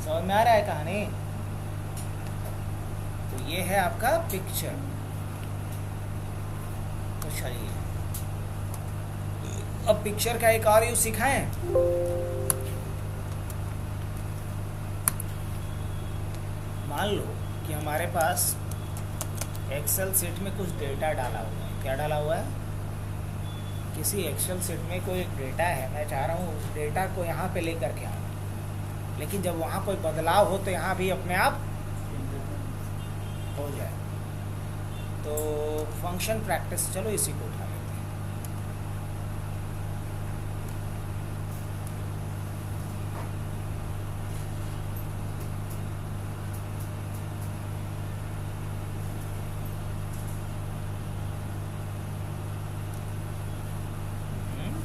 समझ में आ रहा है कहानी। तो ये है आपका पिक्चर। तो चलिए अब पिक्चर का एक और यूज सिखाएं। मान लो कि हमारे पास एक्सेल शीट में कुछ डेटा डाला हुआ है। क्या डाला हुआ है, किसी एक्सेल शीट में कोई डेटा है, मैं चाह रहा हूँ उस डेटा को यहाँ पे लेकर के आऊँ, लेकिन जब वहाँ कोई बदलाव हो तो यहाँ भी अपने आप हो जाए। तो फंक्शन प्रैक्टिस, चलो इसी को उठा लेते हैं।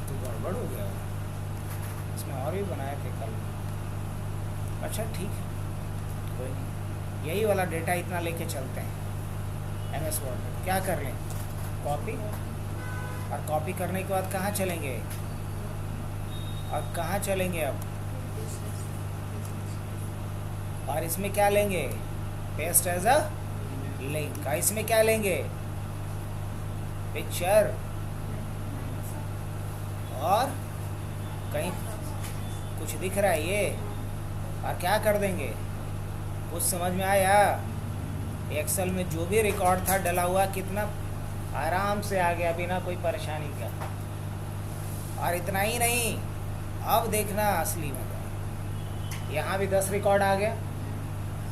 तो गड़बड़ हो गया, इसमें और भी बनाए थे कल। अच्छा ठीक है, कोई नहीं, यही वाला डेटा इतना लेके चलते हैं MS वर्ड में। क्या कर लें, कॉपी, और कॉपी करने के बाद कहाँ चलेंगे, और कहाँ चलेंगे अब, और इसमें क्या लेंगे, पेस्ट एज अ लिंक। और इसमें क्या लेंगे, पिक्चर, और कहीं कुछ दिख रहा है ये, और क्या कर देंगे, कुछ समझ में आया। एक्सेल में जो भी रिकॉर्ड था डला हुआ कितना आराम से आ गया बिना कोई परेशानी का। और इतना ही नहीं, अब देखना असली मजा, यहाँ भी 10 रिकॉर्ड आ गया।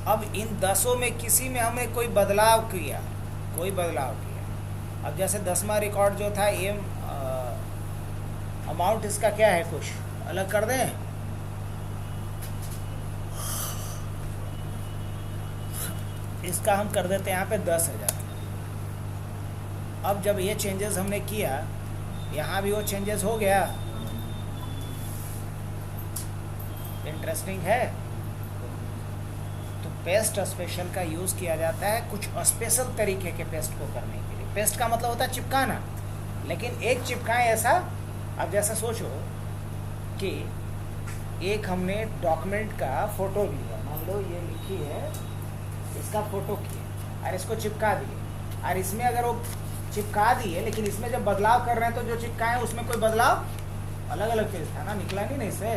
अब इन 10 में किसी में हमें कोई बदलाव किया, अब जैसे 10वां रिकॉर्ड जो था ये अमाउंट इसका क्या है, कुछ अलग कर दें, इसका हम कर देते हैं यहाँ पे 10,000। अब जब ये चेंजेस हमने किया, यहाँ भी वो चेंजेस हो गया। इंटरेस्टिंग है। तो पेस्ट स्पेशल का यूज़ किया जाता है कुछ स्पेशल तरीके के पेस्ट को करने के लिए। पेस्ट का मतलब होता है चिपकाना, लेकिन एक चिपकाएं ऐसा, अब जैसा सोचो कि एक हमने डॉक्यूमेंट का फ़ोटो लिया, मान लो ये लिखी है, इसका फ़ोटो किया और इसको चिपका दिए, और इसमें अगर वो चिपका दिए लेकिन इसमें जब बदलाव कर रहे हैं तो जो चिपकाए उसमें कोई बदलाव, अलग अलग पेज था ना, निकला नहीं इससे,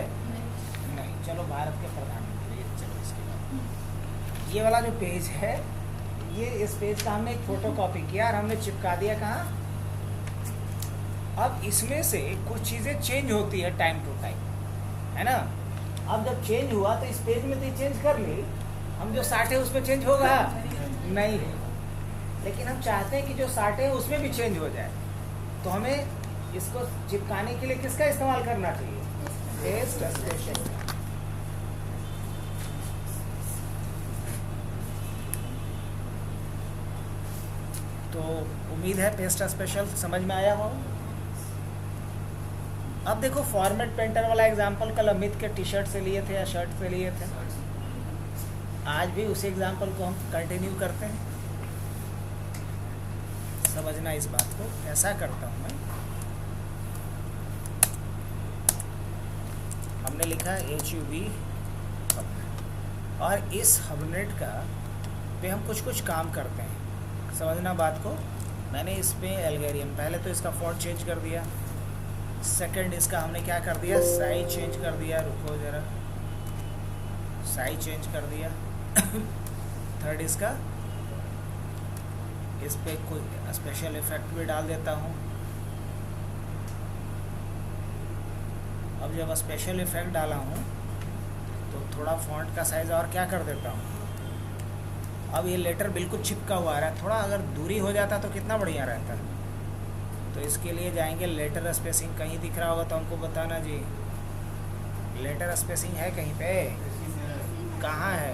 नहीं। चलो भारत के प्रधानमंत्री, चलो इसके बाद ये वाला जो पेज है, ये इस पेज का हमने एक फ़ोटो कॉपी किया और हमने चिपका दिया कहाँ। अब इसमें से कुछ चीज़ें चेंज होती है टाइम टू टाइम, है ना। अब जब चेंज हुआ तो इस पेज में तो चेंज कर ली, हम जो 60 है उसमें चेंज होगा नहीं, लेकिन हम चाहते हैं कि जो 60 है उसमें भी चेंज हो जाए। तो हमें इसको चिपकाने के लिए किसका इस्तेमाल करना चाहिए, पेस्ट स्पेशल। तो उम्मीद है पेस्ट स्पेशल समझ में आया हो। अब देखो फॉर्मेट पेंटर वाला एग्जांपल कल अमित के टी शर्ट से लिए थे या शर्ट से लिए थे, आज भी उसी एग्जांपल को हम कंटिन्यू करते हैं। समझना इस बात को, ऐसा करता हूँ मैं, हमने लिखा HUB और इस हबनेट का पे हम कुछ काम करते हैं। समझना बात को, मैंने इस पे एल्गोरिथम, पहले तो इसका फॉन्ट चेंज कर दिया, सेकंड इसका हमने क्या कर दिया, साइज चेंज कर दिया, रुको ज़रा, साइज चेंज कर दिया। थर्ड इसका, इस पे कोई स्पेशल इफेक्ट भी डाल देता हूँ। अब जब स्पेशल इफेक्ट डाला हूँ तो थोड़ा फॉन्ट का साइज़ और क्या कर देता हूँ। अब ये लेटर बिल्कुल चिपका हुआ आ रहा है, थोड़ा अगर दूरी हो जाता तो कितना बढ़िया रहता। तो इसके लिए जाएंगे, लेटर स्पेसिंग कहीं दिख रहा होगा तो हमको बताना जी, लेटर स्पेसिंग है कहीं पे, कहाँ है,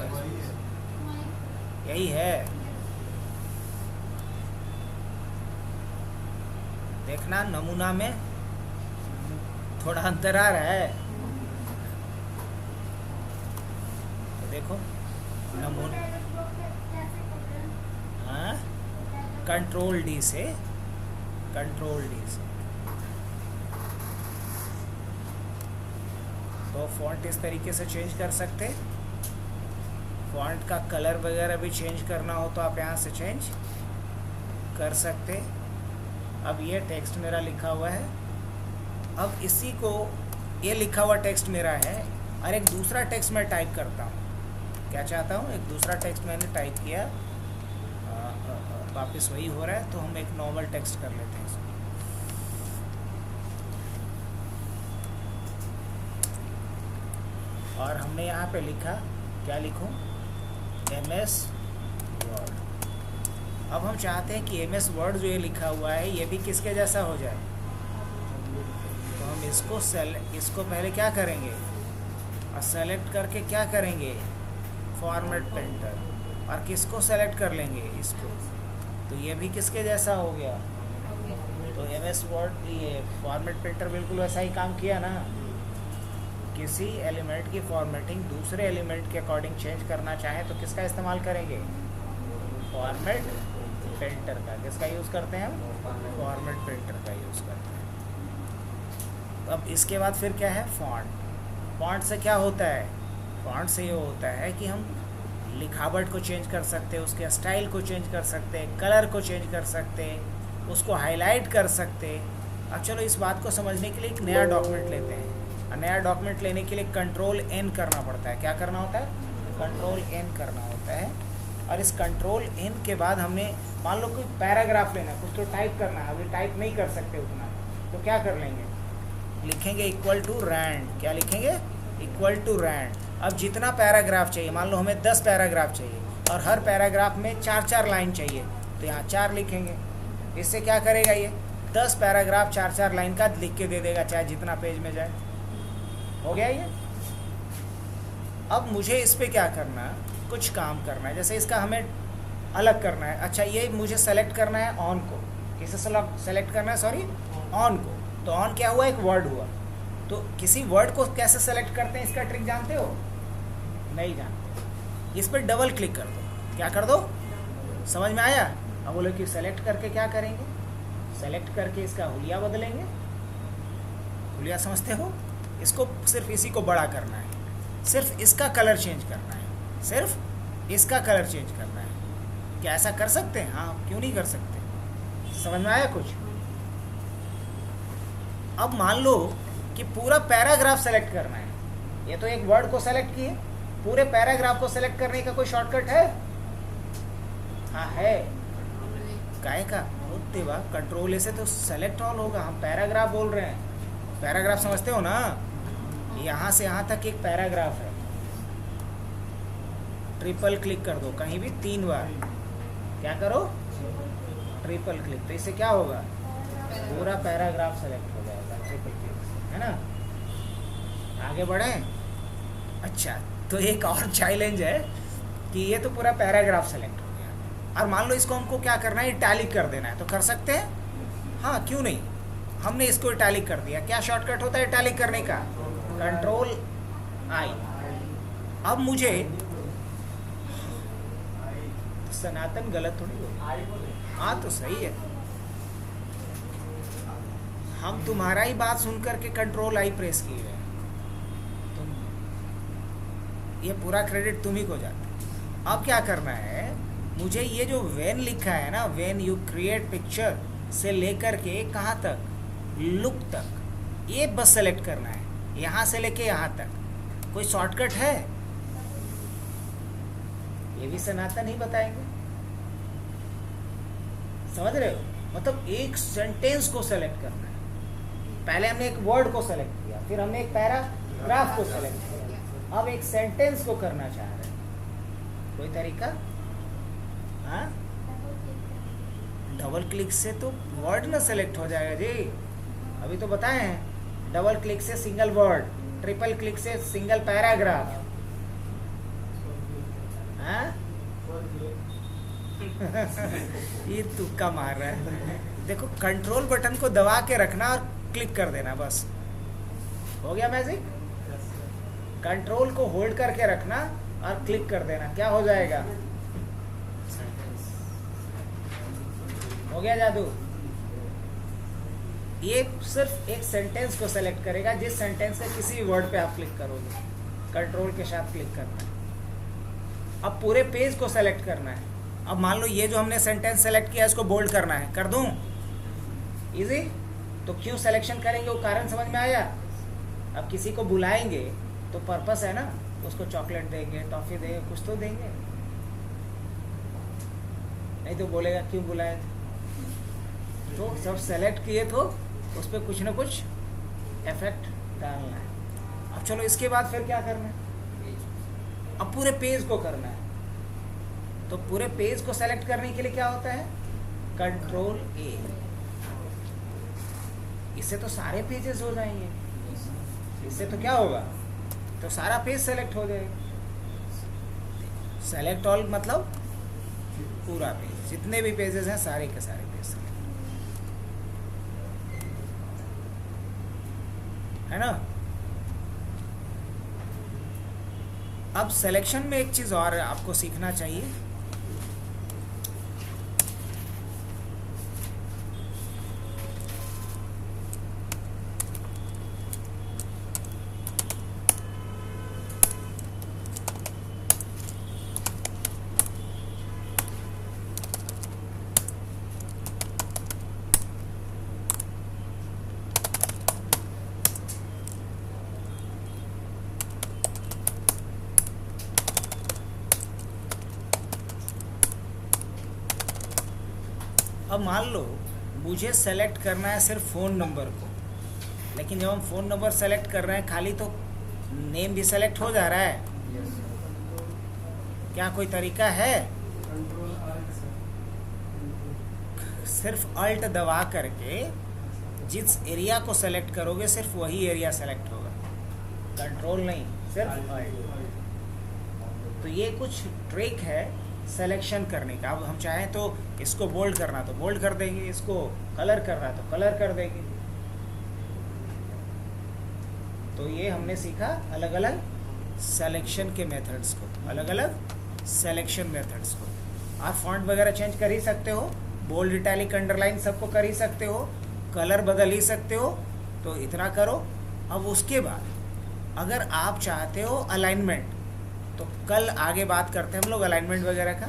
यही है, देखना नमूना में थोड़ा अंतर आ रहा है। तो देखो नमूना, हाँ, कंट्रोल डी से, तो फॉन्ट इस तरीके से चेंज कर सकते। फॉन्ट का कलर वगैरह भी चेंज करना हो तो आप यहाँ से चेंज कर सकते। अब ये टेक्स्ट मेरा लिखा हुआ है, अब इसी को, ये लिखा हुआ टेक्स्ट मेरा है और एक दूसरा टेक्स्ट मैं टाइप करता हूँ। क्या चाहता हूँ, एक दूसरा टेक्स्ट मैंने टाइप किया, वापस वही हो रहा है, तो हम एक नॉर्मल टेक्स्ट कर लेते हैं इसको। और हमने यहाँ पे लिखा, क्या लिखूँ, MS वर्ड। अब हम चाहते हैं कि MS वर्ड जो ये लिखा हुआ है ये भी किसके जैसा हो जाए, तो हम इसको पहले क्या करेंगे, और सेलेक्ट करके क्या करेंगे, फॉर्मेट पेंटर, और किसको सेलेक्ट कर लेंगे, इसको, तो ये भी किसके जैसा हो गया। तो MS वर्ड, ये फॉर्मेट पेंटर बिल्कुल वैसा ही काम किया ना। किसी एलिमेंट की फॉर्मेटिंग दूसरे एलिमेंट के अकॉर्डिंग चेंज करना चाहे तो किसका इस्तेमाल करेंगे, फॉर्मेट प्रिंटर का, किसका यूज़ करते हैं हम? फॉर्मेट प्रिंटर का यूज़ करते हैं। तो अब इसके बाद फिर क्या है? फॉन्ट। फॉन्ट से क्या होता है? फॉन्ट से ये होता है कि हम लिखावट को चेंज कर सकते हैं, उसके स्टाइल को चेंज कर सकते हैं, कलर को चेंज कर सकते हैं, उसको हाईलाइट कर सकते हैं। अब चलो इस बात को समझने के लिए एक नया डॉक्यूमेंट लेते हैं। और नया डॉक्यूमेंट लेने के लिए कंट्रोल एन करना पड़ता है। क्या करना होता है? कंट्रोल एन करना होता है। और इस कंट्रोल एन के बाद हमने मान लो कोई पैराग्राफ लेना है, कुछ तो टाइप करना है। अभी टाइप नहीं कर सकते उतना, तो क्या कर लेंगे? लिखेंगे इक्वल टू रैंड। क्या लिखेंगे? Equal to rand. अब जितना पैराग्राफ चाहिए, मान लो हमें 10 पैराग्राफ चाहिए और हर पैराग्राफ में 4-4 लाइन चाहिए, तो यहाँ 4 लिखेंगे। इससे क्या करेगा? ये 10 पैराग्राफ 4-4 लाइन का लिख के दे देगा, चाहे जितना पेज में जाए। हो गया ये। अब मुझे इस पर क्या करना है? कुछ काम करना है। जैसे इसका हमें अलग करना है। अच्छा, ये मुझे सेलेक्ट करना है ऑन को। किसे सेलेक्ट करना है? सॉरी, ऑन को। तो ऑन क्या हुआ? एक वर्ड हुआ। तो किसी वर्ड को कैसे सेलेक्ट करते हैं, इसका ट्रिक जानते हो? नहीं जानते। इस पर डबल क्लिक कर दो। क्या कर दो? समझ में आया? अब बोले कि सेलेक्ट करके क्या करेंगे? सेलेक्ट करके इसका हुलिया बदलेंगे। हुलिया समझते हो? इसको सिर्फ इसी को बड़ा करना है, सिर्फ इसका कलर चेंज करना है, सिर्फ इसका कलर चेंज करना है। क्या ऐसा कर सकते हैं? हाँ, क्यों नहीं कर सकते? समझ में आया कुछ? अब मान लो कि पूरा पैराग्राफ सेलेक्ट करना है। ये तो एक वर्ड को सेलेक्ट किए, पूरे पैराग्राफ को सेलेक्ट करने का कोई शॉर्टकट है? हाँ है। काहे का? होते वाह, कंट्रोल ए से तो सेलेक्ट ऑल होगा। हम पैराग्राफ बोल रहे हैं। पैराग्राफ समझते हो ना? यहाँ से यहाँ तक एक पैराग्राफ है। ट्रिपल क्लिक कर दो कहीं भी 3 बार। क्या करो? Triple click. तो इससे क्या होगा? पूरा पैराग्राफ सेलेक्ट हो जाएगा ट्रिपल क्लिक से, है ना? आगे बढ़े। अच्छा, तो एक और चैलेंज है कि ये तो पूरा पैराग्राफ सेलेक्ट हो गया, और मान लो इसको हमको क्या करना है? इटैलिक कर देना है। तो कर सकते हैं? हाँ, क्यों नहीं। हमने इसको इटैलिक कर दिया। क्या शॉर्टकट होता है इटैलिक करने का? Control I. अब मुझे सनातन गलत थोड़ी बोल। हाँ तो सही है। हम तुम्हारा ही बात सुन करके कंट्रोल आई प्रेस किए हैं। तुम, ये पूरा क्रेडिट तुम ही को जाता है। अब क्या करना है? मुझे ये जो व्हेन लिखा है ना, व्हेन यू क्रिएट पिक्चर से लेकर के कहाँ तक? लुक तक। ये बस सेलेक्ट करना है, यहाँ से लेके यहाँ तक। कोई शॉर्टकट है? ये भी सनातन ही बताएंगे। समझ रहे हो? मतलब एक सेंटेंस को सेलेक्ट करना है। पहले हमने एक वर्ड को सेलेक्ट किया, फिर हमने एक पैराग्राफ को सेलेक्ट किया, अब एक सेंटेंस को करना चाह रहे हैं। कोई तरीका? हाँ, डबल क्लिक से तो वर्ड ना सेलेक्ट हो जाएगा जी। अभी तो बताए हैं, डबल क्लिक से सिंगल वर्ड, ट्रिपल क्लिक से सिंगल पैराग्राफ। हाँ? ये तुक्का मार रहा है। देखो, कंट्रोल बटन को दबा के रखना और क्लिक कर देना, बस हो गया मैजिक। कंट्रोल को होल्ड करके रखना और क्लिक कर देना, क्या हो जाएगा? हो गया जादू। ये सिर्फ एक सेंटेंस को सेलेक्ट करेगा, जिस सेंटेंस के किसी वर्ड पे आप क्लिक करोगे, कंट्रोल के साथ क्लिक करना है। अब पूरे पेज को सेलेक्ट करना है। अब मान लो ये जो हमने सेंटेंस सेलेक्ट किया, इसको बोल्ड करना है, कर दूं? इजी। तो क्यों सिलेक्शन करेंगे, वो कारण समझ में आया? अब किसी को बुलाएंगे तो पर्पस है ना, उसको चॉकलेट देंगे, टॉफी देंगे, कुछ तो देंगे, नहीं तो बोलेगा क्यों बुलाए। तो सब सेलेक्ट किए तो उस पर कुछ ना कुछ इफेक्ट डालना है। अब चलो इसके बाद फिर क्या करना है? अब पूरे पेज को करना है। तो पूरे पेज को सेलेक्ट करने के लिए क्या होता है? कंट्रोल ए। इससे तो सारे पेजेस हो जाएंगे। इससे तो क्या होगा? तो सारा पेज सेलेक्ट हो जाएगा। सेलेक्ट ऑल मतलब पूरा पेज, जितने भी पेजेस हैं सारे के सारे पेज सेलेक्ट, है ना? अब सिलेक्शन में एक चीज और आपको सीखना चाहिए। अब मान लो मुझे सेलेक्ट करना है सिर्फ फ़ोन नंबर को, लेकिन जब हम फ़ोन नंबर सेलेक्ट कर रहे हैं खाली तो नेम भी सेलेक्ट हो जा रहा है। क्या कोई तरीका है? कंट्रोल अल्ट सर, सिर्फ अल्ट दबा करके जिस एरिया को सेलेक्ट करोगे सिर्फ वही एरिया सेलेक्ट होगा, कंट्रोल नहीं, सिर्फ अल्ट। तो ये कुछ ट्रिक है सिलेक्शन करने का। अब हम चाहें तो इसको बोल्ड करना तो बोल्ड कर देंगे, इसको कलर करना तो कलर कर देंगे। तो ये हमने सीखा अलग अलग सिलेक्शन के मेथड्स को, अलग अलग सिलेक्शन मेथड्स को। आप फॉन्ट वगैरह चेंज कर ही सकते हो, बोल्ड इटैलिक अंडरलाइन सबको कर ही सकते हो, कलर बदल ही सकते हो। तो इतना करो। अब उसके बाद अगर आप चाहते हो अलाइनमेंट, तो कल आगे बात करते हैं हम लोग अलाइनमेंट वगैरह का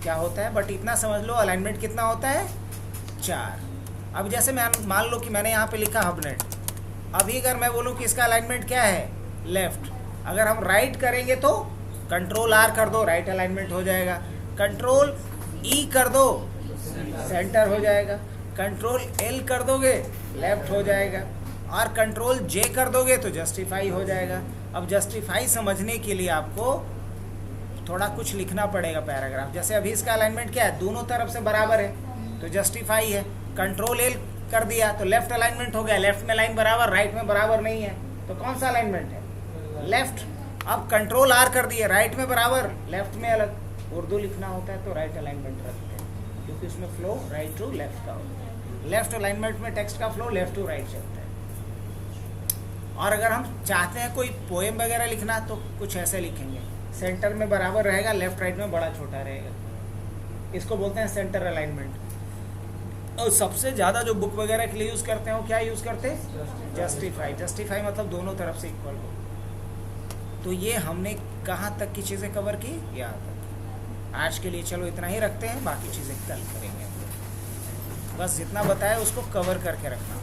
क्या होता है। बट इतना समझ लो अलाइनमेंट कितना होता है, 4। अब जैसे मैं मान लो कि मैंने यहाँ पे लिखा हबनेट, अभी अगर मैं बोलूँ कि इसका अलाइनमेंट क्या है, लेफ्ट, अगर हम राइट करेंगे तो कंट्रोल R कर दो, राइट अलाइनमेंट हो जाएगा। कंट्रोल E कर दो, सेंटर हो जाएगा। कंट्रोल L कर दोगे, लेफ्ट हो जाएगा। और कंट्रोल J कर दोगे तो जस्टिफाई हो जाएगा। अब जस्टिफाई समझने के लिए आपको थोड़ा कुछ लिखना पड़ेगा पैराग्राफ। जैसे अभी इसका अलाइनमेंट क्या है, दोनों तरफ से बराबर है तो जस्टिफाई है। कंट्रोल L कर दिया तो लेफ्ट अलाइनमेंट हो गया, लेफ्ट में लाइन बराबर, राइट में बराबर नहीं है, तो कौन सा अलाइनमेंट है, लेफ्ट। अब कंट्रोल R कर दिया, राइट में बराबर, लेफ्ट में अलग। उर्दू लिखना होता है तो राइट अलाइनमेंट रखते हैं क्योंकि उसमें फ्लो राइट टू लेफ्ट का होता है। लेफ्ट अलाइनमेंट में टेक्स्ट का फ्लो लेफ्ट टू राइट चलता है। और अगर हम चाहते हैं कोई पोएम वगैरह लिखना तो कुछ ऐसे लिखेंगे, सेंटर में बराबर रहेगा, लेफ्ट राइट में बड़ा छोटा रहेगा। इसको बोलते हैं सेंटर अलाइनमेंट। और सबसे ज़्यादा जो बुक वगैरह के लिए यूज़ करते हैं वो क्या यूज़ करते हैं, जस्टिफाई। जस्टिफाई मतलब दोनों तरफ से इक्वल हो। तो ये हमने कहाँ तक की चीज़ें कवर की, यहाँ तक। आज के लिए चलो इतना ही रखते हैं, बाकी चीज़ें कल करेंगे। बस जितना बताया उसको कवर करके रखना।